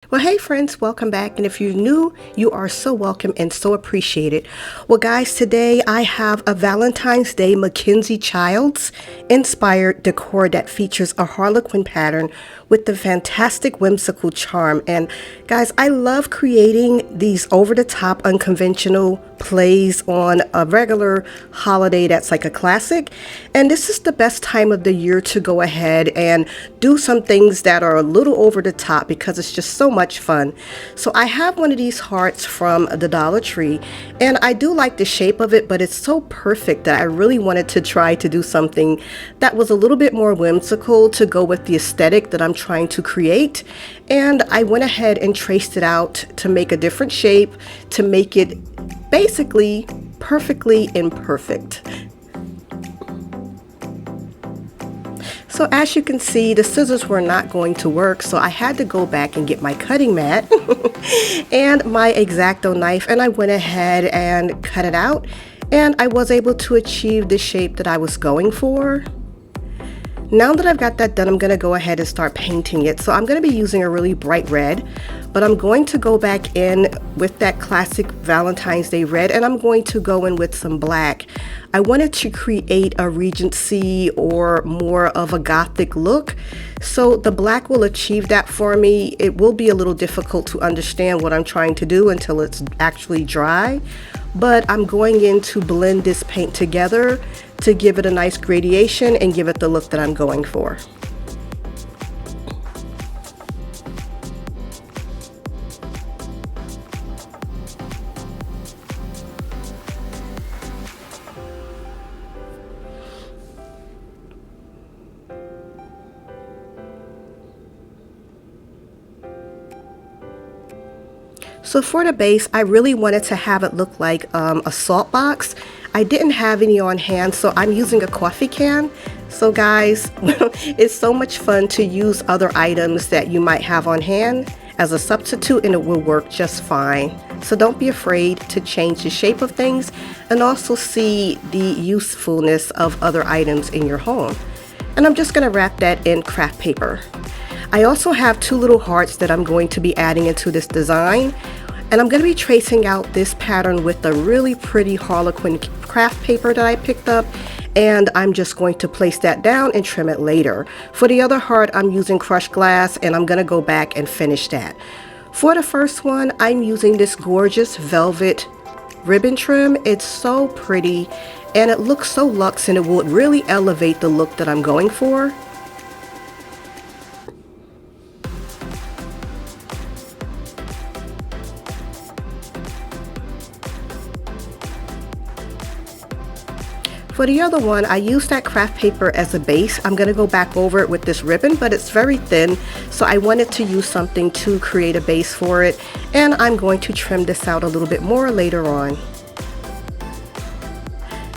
Well, hey friends, welcome back. And if you're new, you are so welcome and so appreciated. Well, guys, today I have a Valentine's Day Mackenzie Childs Inspired Decor that features a harlequin pattern with the fantastic whimsical charm. And guys, I love creating these over-the-top unconventional plays on a regular holiday that's like a classic. And this is the best time of the year to go ahead and do some things that are a little over the top because it's just so much fun. So I have one of these hearts from the Dollar Tree, and I do like the shape of it, but it's so perfect that I really wanted to try to do something that was a little bit more whimsical to go with the aesthetic that I'm trying to create. And I went ahead and traced it out to make a different shape, to make it basically perfectly imperfect. So as you can see, the scissors were not going to work, so I had to go back and get my cutting mat and my X-Acto knife, and I went ahead and cut it out, and I was able to achieve the shape that I was going for. Now that I've got that done, I'm going to go ahead and start painting it. So I'm going to be using a really bright red, but I'm going to go back in with that classic Valentine's Day red, and I'm going to go in with some black. I wanted to create a Regency or more of a Gothic look, so the black will achieve that for me. It will be a little difficult to understand what I'm trying to do until it's actually dry, but I'm going in to blend this paint together to give it a nice gradation and give it the look that I'm going for. So for the base, I really wanted to have it look like a salt box. I didn't have any on hand, so I'm using a coffee can. So guys, it's so much fun to use other items that you might have on hand as a substitute, and it will work just fine. So don't be afraid to change the shape of things and also see the usefulness of other items in your home. And I'm just going to wrap that in craft paper. I also have two little hearts that I'm going to be adding into this design, and I'm going to be tracing out this pattern with a really pretty harlequin craft paper that I picked up, and I'm just going to place that down and trim it later. For the other heart, I'm using crushed glass, and I'm going to go back and finish that. For the first one, I'm using this gorgeous velvet ribbon trim. It's so pretty and it looks so luxe, and it will really elevate the look that I'm going for. For the other one, I used that craft paper as a base. I'm going to go back over it with this ribbon, but it's very thin, so I wanted to use something to create a base for it, and I'm going to trim this out a little bit more later on.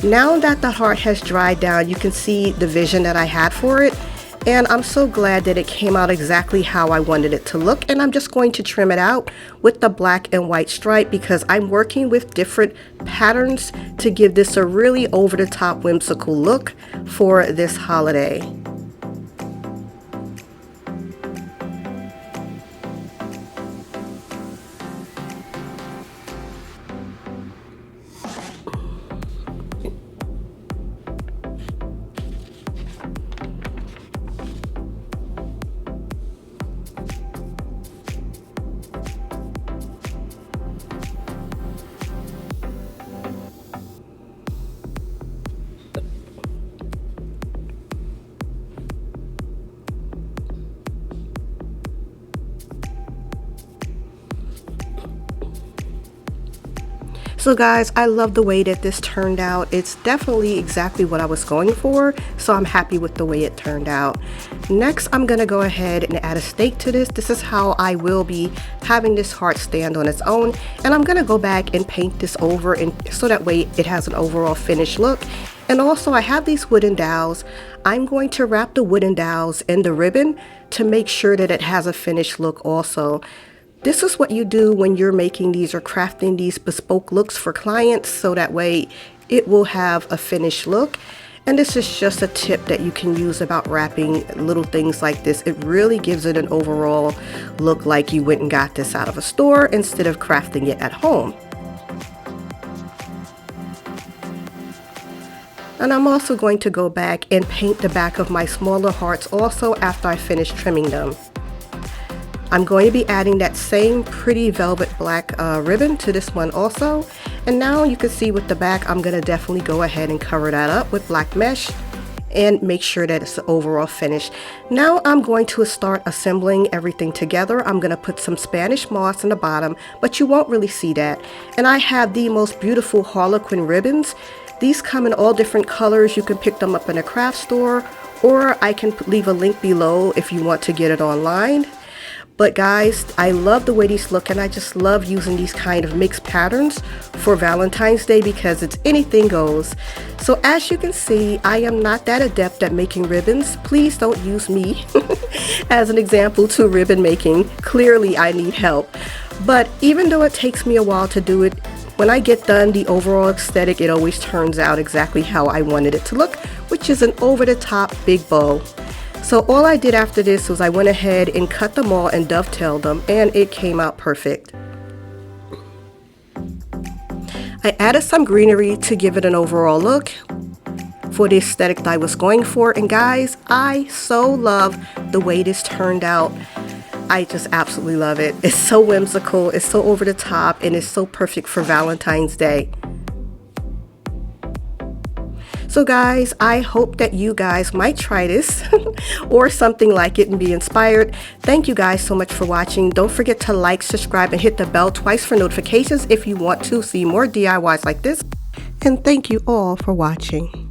Now that the heart has dried down, you can see the vision that I had for it, and I'm so glad that it came out exactly how I wanted it to look. And I'm just going to trim it out with the black and white stripe because I'm working with different patterns to give this a really over-the-top whimsical look for this holiday. So guys, I love the way that this turned out. It's definitely exactly what I was going for, so I'm happy with the way it turned out. Next, I'm gonna go ahead and add a stake to this. This is how I will be having this heart stand on its own, and I'm gonna go back and paint this over, and so that way it has an overall finished look. And also, I have these wooden dowels. I'm going to wrap the wooden dowels in the ribbon to make sure that it has a finished look also. This is what you do when you're making these or crafting these bespoke looks for clients, so that way it will have a finished look. And this is just a tip that you can use about wrapping little things like this. It really gives it an overall look like you went and got this out of a store instead of crafting it at home. And I'm also going to go back and paint the back of my smaller hearts also after I finish trimming them. I'm going to be adding that same pretty velvet black ribbon to this one also. And now you can see with the back, I'm going to definitely go ahead and cover that up with black mesh and make sure that it's the overall finish. Now I'm going to start assembling everything together. I'm going to put some Spanish moss in the bottom, but you won't really see that. And I have the most beautiful harlequin ribbons. These come in all different colors. You can pick them up in a craft store, or I can leave a link below if you want to get it online. But guys, I love the way these look, and I just love using these kind of mixed patterns for Valentine's Day because it's anything goes. So as you can see, I am not that adept at making ribbons. Please don't use me as an example to ribbon making. Clearly I need help. But even though it takes me a while to do it, when I get done, the overall aesthetic, it always turns out exactly how I wanted it to look, which is an over-the-top big bow. So all I did after this was I went ahead and cut them all and dovetailed them, and it came out perfect. I added some greenery to give it an overall look for the aesthetic that I was going for, and guys, I so love the way this turned out. I just absolutely love it. It's so whimsical, it's so over the top, and it's so perfect for Valentine's Day. So guys, I hope that you guys might try this or something like it and be inspired. Thank you guys so much for watching. Don't forget to like, subscribe, and hit the bell twice for notifications if you want to see more DIYs like this. And thank you all for watching.